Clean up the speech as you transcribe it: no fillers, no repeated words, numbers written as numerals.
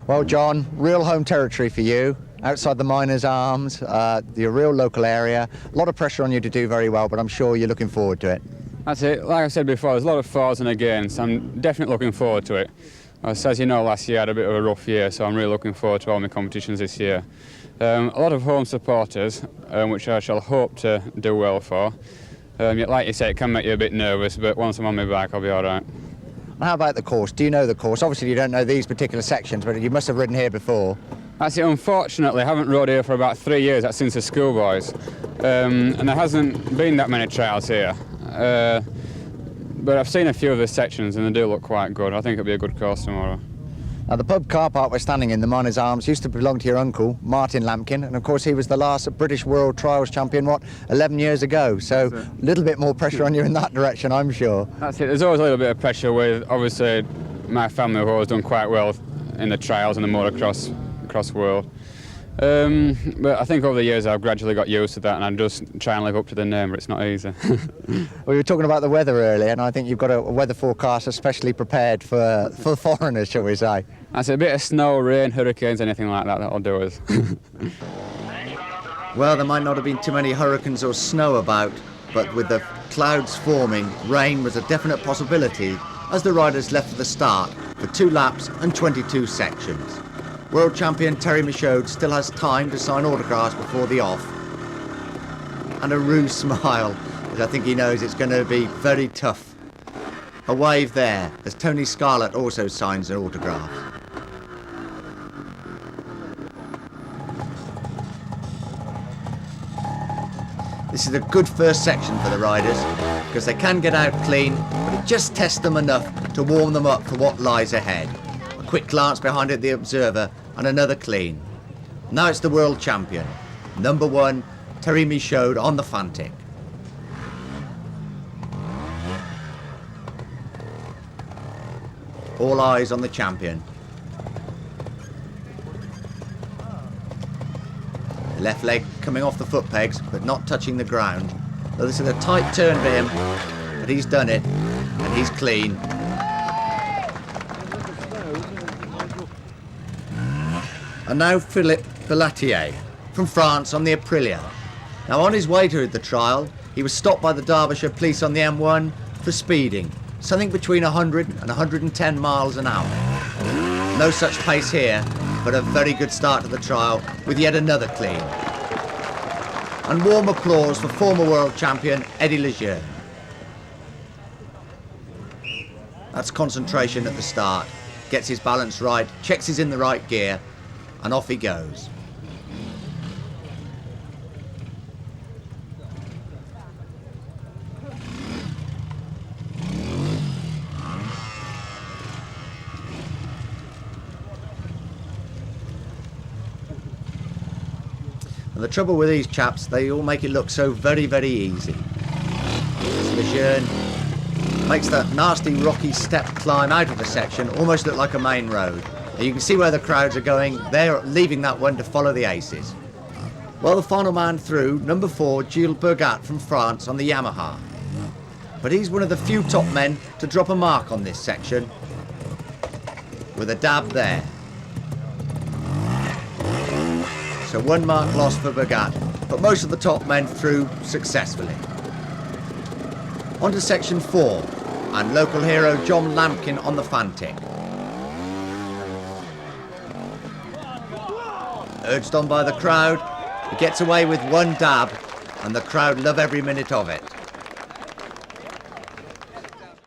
Well, John, real home territory for you, outside the Miners' Arms, your real local area. A lot of pressure on you to do very well, but I'm sure you're looking forward to it. That's it. Like I said before, there's a lot of fors and against. I'm definitely looking forward to it. As you know, last year I had a bit of a rough year, so I'm really looking forward to all my competitions this year. A lot of home supporters, which I shall hope to do well for. Yet, like you say, it can make you a bit nervous, but once I'm on my bike, I'll be all right. How about the course? Do you know the course? Obviously, you don't know these particular sections, but you must have ridden here before. That's it. Unfortunately, I haven't rode here for about 3 years. That's since the schoolboys, and there hasn't been that many trials here. But I've seen a few of the sections, and they do look quite good. I think it'll be a good course tomorrow. Now, the pub car park we're standing in, the Miners' Arms, used to belong to your uncle, Martin Lampkin, and of course he was the last British World Trials champion, 11 years ago, so a little bit more pressure on you in that direction, I'm sure. That's it. There's always a little bit of pressure with, obviously, my family have always done quite well in the trials and the motocross world. But I think over the years I've gradually got used to that, and I'm just trying to live up to the name, but it's not easy. We were talking about the weather earlier, and I think you've got a weather forecast especially prepared for foreigners, shall we say. That's a bit of snow, rain, hurricanes, anything like that, that'll do us. Well, there might not have been too many hurricanes or snow about, but with the clouds forming, rain was a definite possibility as the riders left for the start for 2 laps and 22 sections. World champion Thierry Michaud still has time to sign autographs before the off. And a ruse smile, as I think he knows it's going to be very tough. A wave there, as Tony Scarlett also signs an autograph. This is a good first section for the riders, because they can get out clean, but it just tests them enough to warm them up for what lies ahead. A quick glance behind at the observer and another clean. Now it's the world champion, number 1, Thierry Michaud on the Fantic. All eyes on the champion. The left leg coming off the foot pegs, but not touching the ground. Though this is a tight turn for him, but he's done it, and he's clean. And now Philippe Bellatier from France on the Aprilia. Now on his way to the trial, he was stopped by the Derbyshire police on the M1 for speeding, something between 100 and 110 miles an hour. No such pace here, but a very good start to the trial with yet another clean. And warm applause for former world champion Eddy Lejeune. That's concentration at the start, gets his balance right, checks he's in the right gear, and off he goes. And the trouble with these chaps, they all make it look so very, very easy. Lejeune makes that nasty rocky step climb out of the section almost look like a main road. And you can see where the crowds are going. They're leaving that one to follow the aces. Well, the final man through, number 4, Gilles Bergat from France on the Yamaha. But he's one of the few top men to drop a mark on this section, with a dab there. So 1 mark lost for Bergat, but most of the top men through successfully. On to section 4, and local hero John Lampkin on the Fantic. Urged on by the crowd, he gets away with 1 dab, and the crowd love every minute of it.